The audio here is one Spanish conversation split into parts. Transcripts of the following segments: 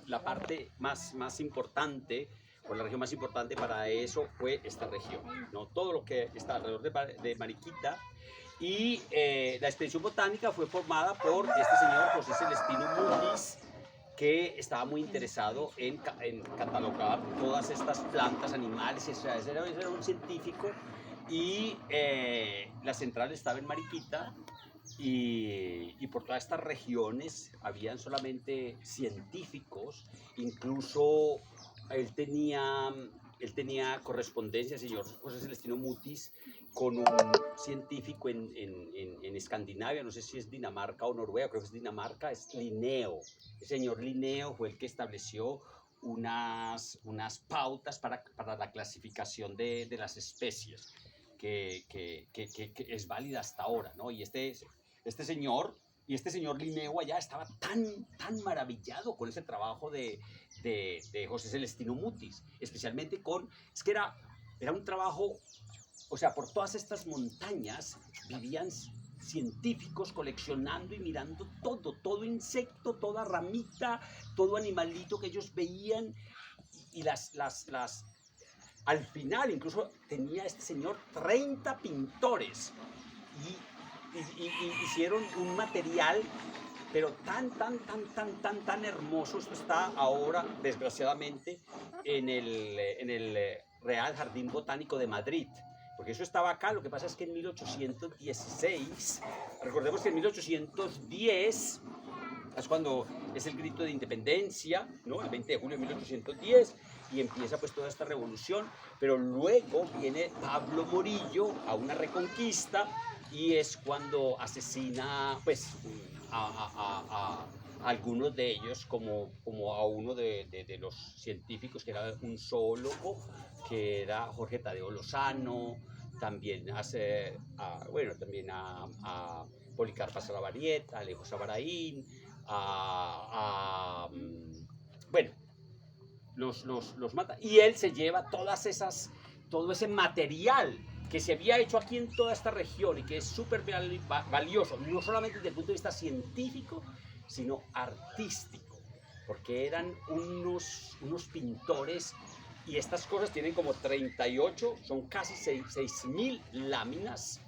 la parte más importante, o la región más importante para eso fue esta región, ¿no? Todo lo que está alrededor de Mariquita. Y la expedición botánica fue formada por este señor José Celestino Mutis, que estaba muy interesado en catalogar todas estas plantas, animales, o sea, era un científico, y la central estaba en Mariquita, y por todas estas regiones habían solamente científicos, incluso él tenía, él tenía correspondencia, el señor José Celestino Mutis, con un científico en Escandinavia, no sé si es Dinamarca o Noruega, creo que es Dinamarca, es Linneo. El señor Linneo fue el que estableció unas pautas para la clasificación de las especies, que es válida hasta ahora, ¿no? Y este señor Linneo allá estaba tan maravillado con ese trabajo de José Celestino Mutis, especialmente es que era un trabajo, o sea, por todas estas montañas vivían científicos coleccionando y mirando todo insecto, toda ramita, todo animalito que ellos veían, y al final incluso tenía este señor 30 pintores, y hicieron un material, pero tan hermoso. Esto está ahora, desgraciadamente, en el Real Jardín Botánico de Madrid, porque eso estaba acá. Lo que pasa es que en 1816, recordemos que en 1810 es cuando es el grito de independencia, ¿no? El 20 de julio de 1810, y empieza pues toda esta revolución, pero luego viene Pablo Morillo a una reconquista, y es cuando asesina pues a algunos de ellos, como a uno de los científicos, que era un zoólogo, que era Jorge Tadeo Lozano. También también a Policarpa Salavarieta, a Alejo Sabaraín, bueno, los mata, y él se lleva todo ese material que se había hecho aquí en toda esta región, y que es súper valioso, no solamente desde el punto de vista científico, sino artístico, porque eran unos pintores, y estas cosas tienen como 38, son casi 6.000 láminas,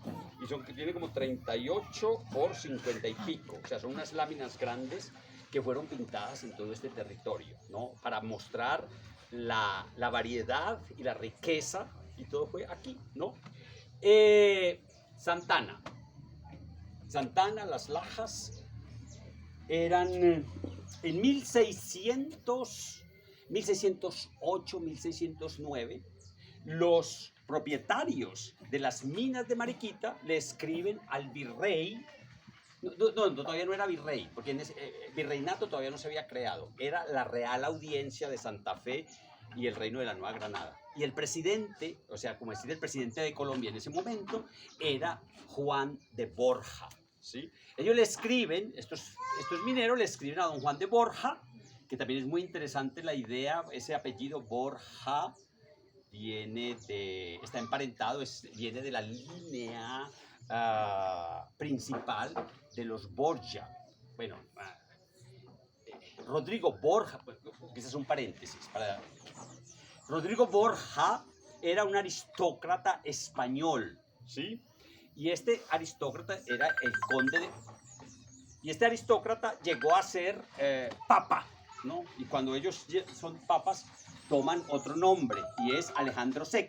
y tienen como 38 por 50 y pico, o sea, son unas láminas grandes que fueron pintadas en todo este territorio, ¿no? Para mostrar la variedad y la riqueza, y todo fue aquí, ¿no? Santana, Las Lajas, eran en 1608, 1609, los propietarios de las minas de Mariquita le escriben al virrey. Todavía no era virrey, porque virreinato todavía no se había creado. Era la Real Audiencia de Santa Fe y el Reino de la Nueva Granada. Y el presidente, o sea, como decir, el presidente de Colombia en ese momento, era Juan de Borja, ¿sí? Ellos le escriben, estos mineros le escriben a don Juan de Borja, que también es muy interesante la idea. Ese apellido Borja está emparentado, viene de la línea principal de los Borgia. Bueno, Rodrigo Borja, quizás un paréntesis. Rodrigo Borja era un aristócrata español, ¿sí? Y este aristócrata era el conde de... Y este aristócrata llegó a ser papa, ¿no? Y cuando ellos son papas, toman otro nombre, y es Alejandro VI.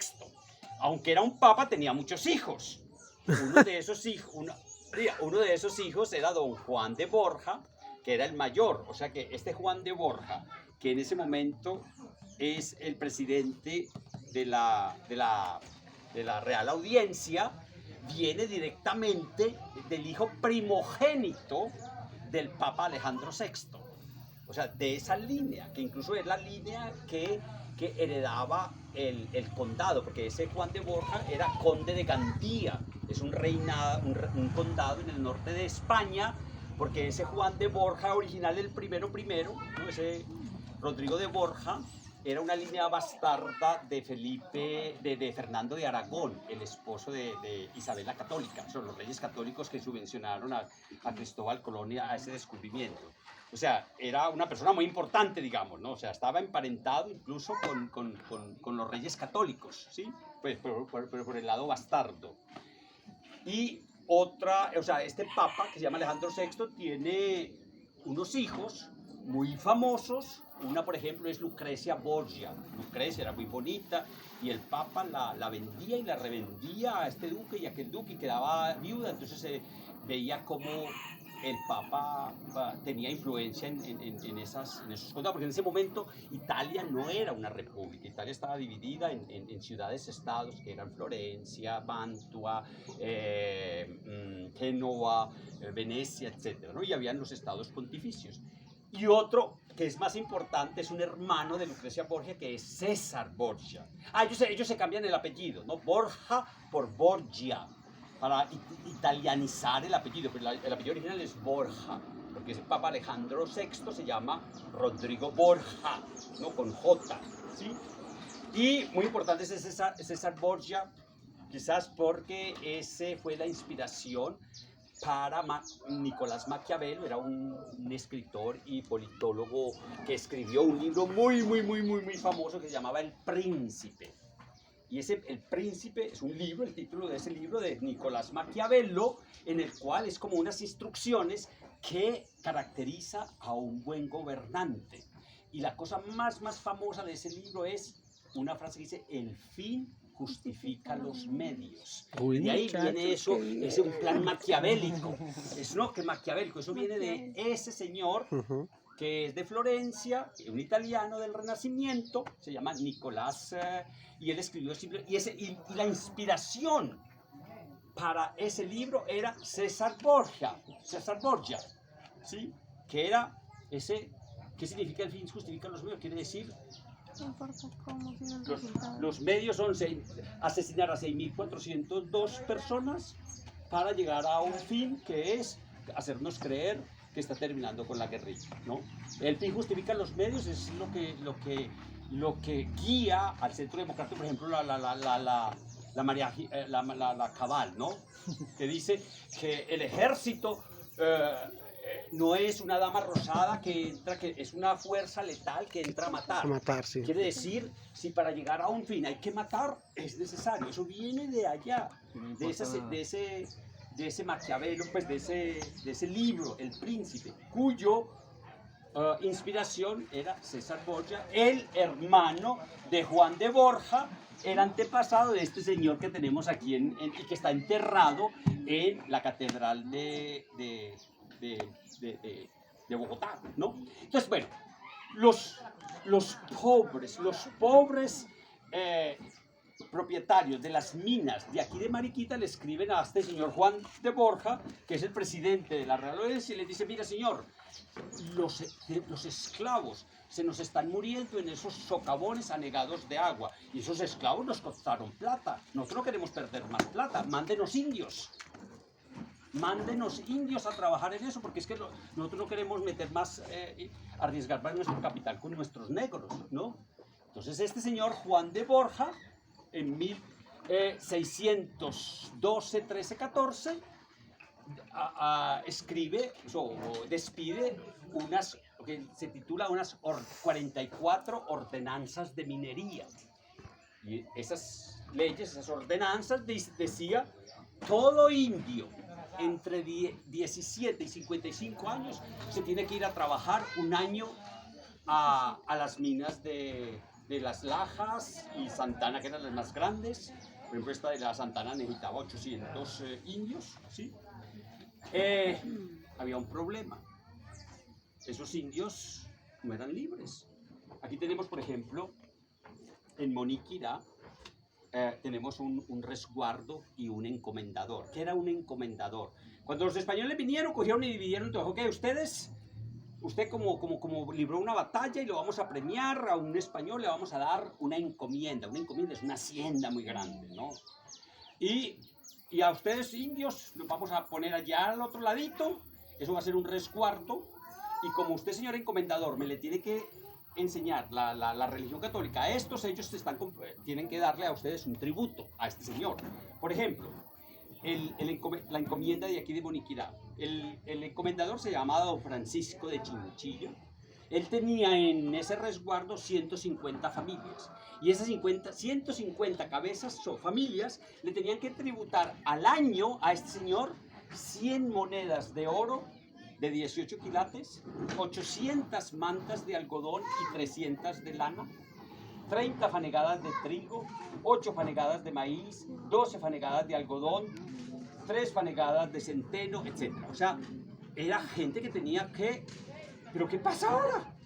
Aunque era un papa, tenía muchos hijos. Uno de esos hijos era don Juan de Borja, que era el mayor. O sea que este Juan de Borja, que en ese momento es el presidente de la Real Audiencia, viene directamente del hijo primogénito del Papa Alejandro VI. O sea, de esa línea, que incluso es la línea que heredaba el condado, porque ese Juan de Borja era conde de Gandía. Es un condado en el norte de España, porque ese Juan de Borja original, el primero, ¿no? Ese Rodrigo de Borja, era una línea bastarda de Fernando de Aragón, el esposo de Isabel la Católica. Son los reyes católicos que subvencionaron a Cristóbal Colón a ese descubrimiento. O sea, era una persona muy importante, digamos, ¿no? O sea, estaba emparentado incluso con los reyes católicos, ¿sí? Pues por el lado bastardo. Y otra, o sea, este papa, que se llama Alejandro VI, tiene unos hijos muy famosos. Una, por ejemplo, es Lucrecia Borgia. Lucrecia era muy bonita y el papa la vendía y la revendía a este duque y a aquel duque y quedaba viuda. Entonces se veía como el papa tenía influencia en esos condados, porque en ese momento Italia no era una república. Italia estaba dividida en ciudades-estados que eran Florencia, Mantua, Génova, Venecia, etc., ¿no? Y habían los estados pontificios. Y otro que es más importante es un hermano de Lucrecia Borgia, que es César Borgia. Ellos se cambian el apellido, ¿no? Borja por Borgia, para italianizar el apellido, pero el apellido original es Borja, porque ese Papa Alejandro VI se llama Rodrigo Borja, ¿no? Con J, ¿sí? Y muy importante es César Borgia, quizás porque ese fue la inspiración para Nicolás Maquiavelo. Era un escritor y politólogo que escribió un libro muy famoso que se llamaba El Príncipe. Y El Príncipe es un libro, el título de ese libro de Nicolás Maquiavelo, en el cual es como unas instrucciones que caracteriza a un buen gobernante. Y la cosa más famosa de ese libro es una frase que dice: el fin justifica los medios. Uy, de ahí muchachos, viene eso, es un plan maquiavélico. No que maquiavélico, eso viene de ese señor que es de Florencia, un italiano del Renacimiento, se llama Nicolás, y él escribió ese libro, y la inspiración para ese libro era César Borgia, ¿sí? Que era ese, ¿qué significa el fin justifica los medios? Quiere decir, No importa cómo, sino el los resultado. medios son asesinar a 6.402 personas para llegar a un fin que es hacernos creer que está terminando con la guerrilla, ¿no? El fin justifica los medios, es lo que guía al centro democrático, por ejemplo, la Cabal, ¿no? Que dice que el ejército no es una dama rosada que entra, que es una fuerza letal que entra a matar. A matar, sí. Quiere decir, si para llegar a un fin hay que matar, es necesario. Eso viene de allá, de ese Maquiavelo, pues de ese libro, El Príncipe, cuyo inspiración era César Borgia, el hermano de Juan de Borja, el antepasado de este señor que tenemos aquí y que está enterrado en la catedral de Bogotá, ¿no? Entonces, bueno, los pobres propietarios de las minas de aquí de Mariquita le escriben a este señor Juan de Borja, que es el presidente de la Real Audiencia, y le dice: mira, señor, los esclavos se nos están muriendo en esos socavones anegados de agua, y esos esclavos nos costaron plata, nosotros no queremos perder más plata, mándenos indios a trabajar en eso, porque es que nosotros no queremos meter más, arriesgar más nuestro capital con nuestros negros, ¿no? Entonces este señor Juan de Borja, en 1612, 13, 14, escribe o despide unas, que se titula unas 44 ordenanzas de minería. Y esas leyes, esas ordenanzas, decía: todo indio entre 17 y 55 años se tiene que ir a trabajar un año a las minas de Las Lajas y Santana, que eran las más grandes. Por ejemplo, esta de la Santana necesitaba 800 indios, ¿sí? Había un problema. Esos indios no eran libres. Aquí tenemos, por ejemplo, en Moniquirá, tenemos un resguardo y un encomendador. ¿Qué era un encomendador? Cuando los españoles vinieron, cogieron y dividieron todo. Ok, usted como libró una batalla y lo vamos a premiar, a un español le vamos a dar una encomienda. Una encomienda es una hacienda muy grande, ¿no? Y a ustedes, indios, los vamos a poner allá al otro ladito. Eso va a ser un resguardo. Y como usted, señor encomendador, me le tiene que enseñar la religión católica a estos, ellos tienen que darle a ustedes un tributo a este señor. Por ejemplo, la encomienda de aquí de Moniquirá el encomendador se llamaba Don Francisco de Chinchilla. Él tenía en ese resguardo 150 familias. Y esas 150 cabezas o familias le tenían que tributar al año a este señor 100 monedas de oro de 18 quilates, 800 mantas de algodón y 300 de lana, 30 fanegadas de trigo, 8 fanegadas de maíz, 12 fanegadas de algodón, 3 fanegadas de centeno, etc. O sea, era gente que tenía que... ¿Pero qué pasa ahora?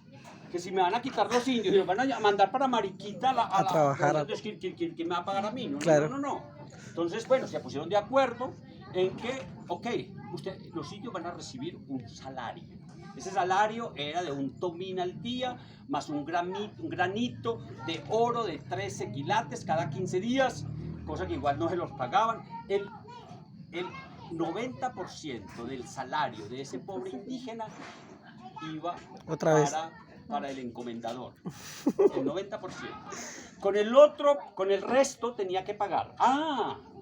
Que si me van a quitar los indios y me van a mandar para Mariquita a trabajar. Entonces, ¿quién me va a pagar a mí? No, Claro. no. Entonces, bueno, se pusieron de acuerdo en que, ok, los indios van a recibir un salario. Ese salario era de un tomín al día, más un granito de oro de 13 quilates cada 15 días, cosa que igual no se los pagaban. El 90% del salario de ese pobre indígena iba Otra vez para el encomendador, el 90%. Con el resto tenía que pagar.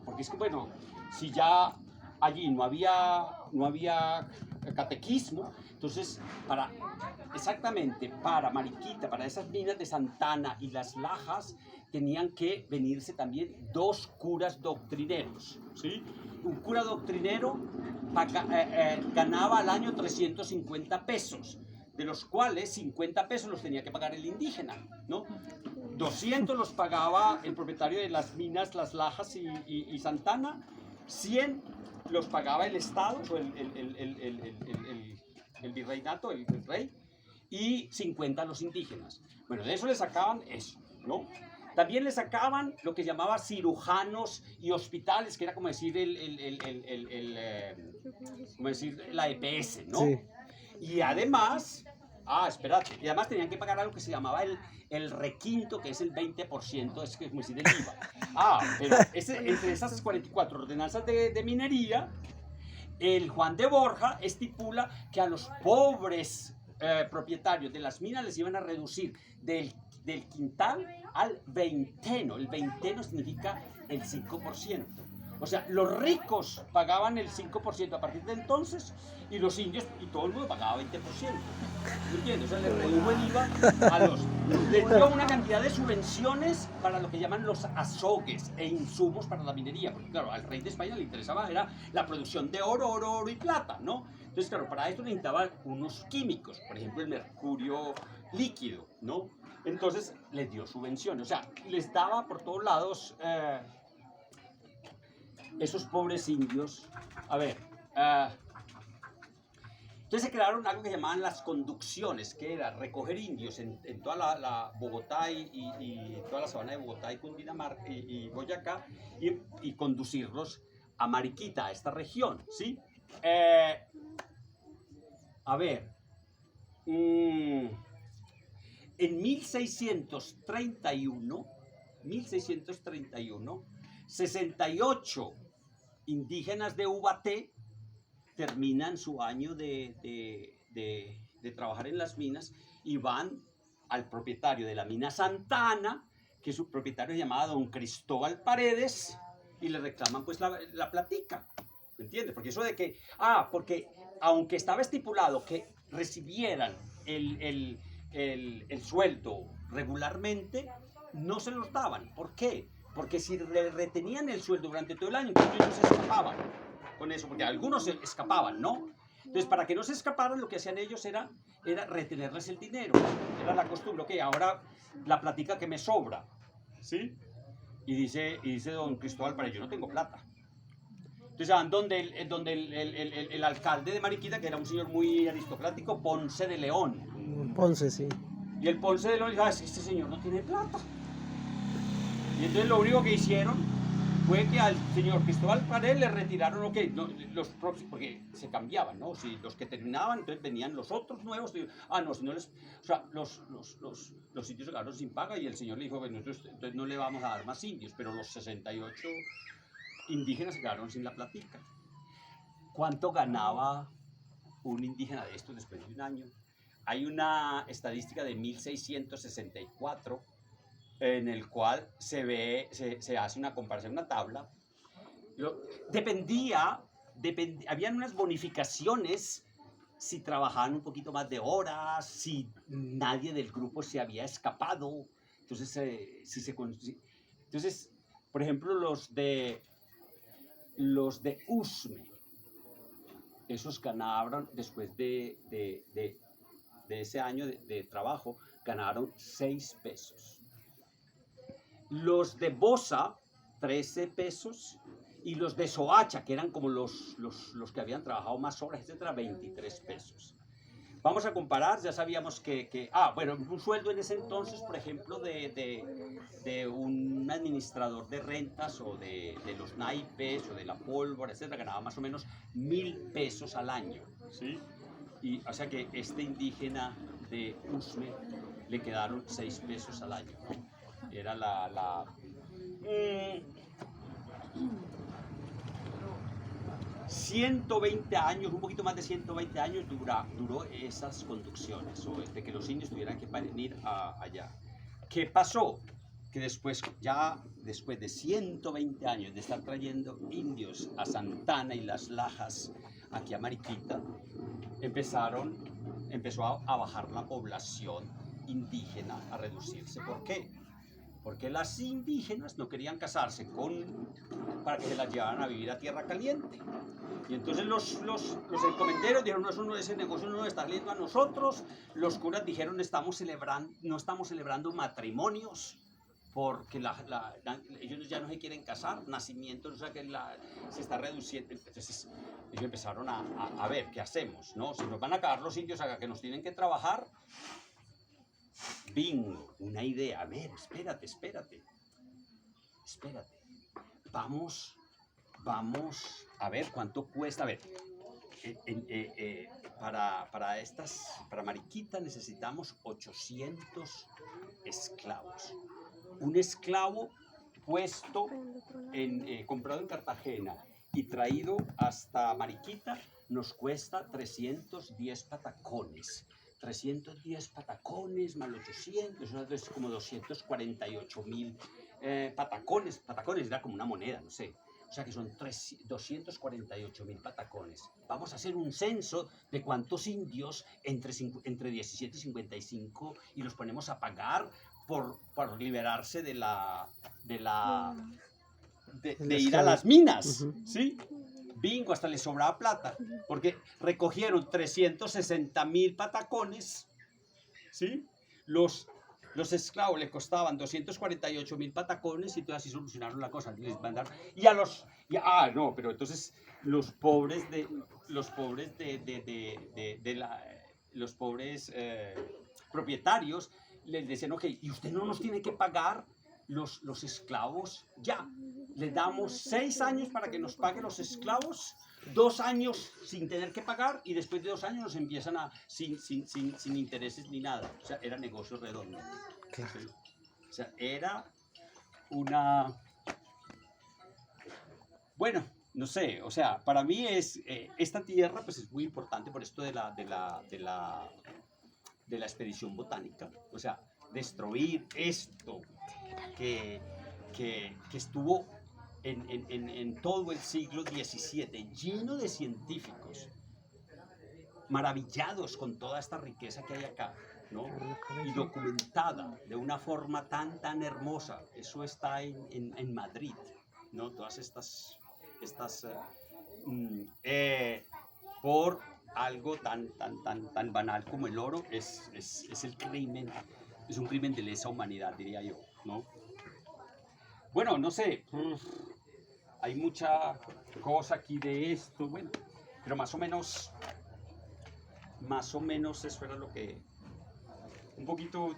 Porque es que bueno, si ya allí no había catequismo, entonces exactamente para Mariquita, para esas minas de Santana y Las Lajas, tenían que venirse también 2 curas doctrineros, ¿sí? Un cura doctrinero ganaba al año 350 pesos, de los cuales 50 pesos los tenía que pagar el indígena, ¿no? 200 los pagaba el propietario de las minas Las Lajas y Santana, 100 los pagaba el Estado, o el virreinato, el rey, y 50 los indígenas. Bueno, de eso le sacaban eso, ¿no? También le sacaban lo que llamaba cirujanos y hospitales, que era como decir la EPS, ¿no? Sí. Y además, y además tenían que pagar algo que se llamaba el requinto, que es el 20%, es como decir el IVA. Pero entre esas 44 ordenanzas de minería, el Juan de Borja estipula que a los pobres propietarios de las minas les iban a reducir del quintal al veinteno. El veinteno significa el 5%. O sea, los ricos pagaban el 5% a partir de entonces y los indios y todo el mundo pagaba 20%. ¿Me entiendes? O sea, le redujo el IVA a los... Les dio una cantidad de subvenciones para lo que llaman los azogues e insumos para la minería. Porque claro, al rey de España le interesaba era la producción de oro y plata, ¿no? Entonces, claro, para esto necesitaban unos químicos, por ejemplo, el mercurio líquido, ¿no? Entonces les dio subvenciones, o sea, les daba por todos lados esos pobres indios. A ver, entonces se crearon algo que llamaban las conducciones, que era recoger indios en toda la Bogotá y toda la sabana de Bogotá y Cundinamarca y Boyacá y conducirlos a Mariquita, a esta región, ¿sí? A ver, en 1631, 68 indígenas de Ubaté terminan su año de trabajar en las minas y van al propietario de la mina Santana, que su propietario se llamaba Don Cristóbal Paredes, y le reclaman pues la platica, ¿me entiendes? Porque eso de que, porque aunque estaba estipulado que recibieran el sueldo regularmente, no se los daban. ¿Por qué? Porque si le retenían el sueldo durante todo el año, entonces ellos se escapaban con eso, porque algunos se escapaban, ¿no? Entonces, para que no se escaparan, lo que hacían ellos era retenerles el dinero. Era la costumbre, ok, ahora la platica que me sobra, ¿sí? Y dice don Cristóbal Paredes, yo no tengo plata. Entonces van donde el alcalde de Mariquita, que era un señor muy aristocrático, Ponce de León. Ponce, sí. Y el Ponce de León dijo, es que este señor no tiene plata. Y entonces lo único que hicieron fue que al señor Cristóbal Paredes le retiraron los próximos, porque se cambiaban, ¿no? Si los que terminaban, entonces venían los otros nuevos. No, si no les... O sea, los indios se quedaron sin paga y el señor le dijo, bueno, entonces no le vamos a dar más indios, pero los 68 indígenas se quedaron sin la platica. ¿Cuánto ganaba un indígena de estos después de un año? Hay una estadística de 1664 en el cual se hace una comparación, una tabla. Dependía habían unas bonificaciones si trabajaban un poquito más de horas, si nadie del grupo se había escapado. Entonces, entonces, por ejemplo, los de Usme, esos ganaron después de ese año de trabajo, ganaron 6 pesos. Los de Bosa, 13 pesos. Y los de Soacha, que eran como los que habían trabajado más horas, etcétera, 23 pesos. Vamos a comparar, ya sabíamos bueno, un sueldo en ese entonces, por ejemplo, de un administrador de rentas o de los naipes o de la pólvora, etcétera, ganaba más o menos 1.000 pesos al año, ¿sí? Y, o sea que este indígena de Usme le quedaron 6 pesos al año. Era 120 años, un poquito más de 120 años duró esas conducciones, o de que los indios tuvieran que venir allá. ¿Qué pasó? Que después de 120 años de estar trayendo indios a Santana y Las Lajas, aquí a Mariquita, empezó a bajar la población indígena, a reducirse. ¿Por qué? Porque las indígenas no querían casarse para que se las llevaran a vivir a tierra caliente. Y entonces los encomenderos dijeron, no, ese negocio no nos está saliendo a nosotros. Los curas dijeron, no estamos celebrando matrimonios porque ellos ya no se quieren casar, nacimientos, o sea que se está reduciendo. Entonces ellos empezaron a ver qué hacemos, ¿no? Si nos van a acabar los indios acá que nos tienen que trabajar. Bingo, una idea. A ver, espérate. Vamos a ver cuánto cuesta. A ver, para Mariquita necesitamos 800 esclavos. Un esclavo comprado en Cartagena y traído hasta Mariquita nos cuesta 310 patacones. 310 patacones más 800, eso es como 248.000 patacones. Patacones era como una moneda, no sé. O sea que son 248.000 patacones. Vamos a hacer un censo de cuántos indios entre 17 y 55 y los ponemos a pagar por liberarse de ir a las minas, ¿sí? Bingo, hasta les sobraba plata, porque recogieron 360.000 patacones, ¿sí? Los esclavos les costaban 248.000 patacones y entonces así solucionaron la cosa. Les mandaron, pero entonces los pobres propietarios les decían, ok, y usted no nos tiene que pagar los esclavos ya. Le damos 6 años para que nos paguen los esclavos, 2 años sin tener que pagar y después de 2 años nos empiezan sin intereses ni nada. O sea, era negocio redondo. Claro. O sea, era bueno, no sé, o sea, para mí esta tierra pues es muy importante por esto de la expedición botánica. O sea, destruir esto que estuvo en todo el siglo XVII, lleno de científicos, maravillados con toda esta riqueza que hay acá, ¿no? Y documentada de una forma tan hermosa. Eso está en Madrid, ¿no? Todas estas por algo tan banal como el oro, es el crimen, es un crimen de lesa humanidad, diría yo, ¿no? Bueno, no sé, hay mucha cosa aquí de esto, bueno, pero más o menos eso era lo que, un poquito de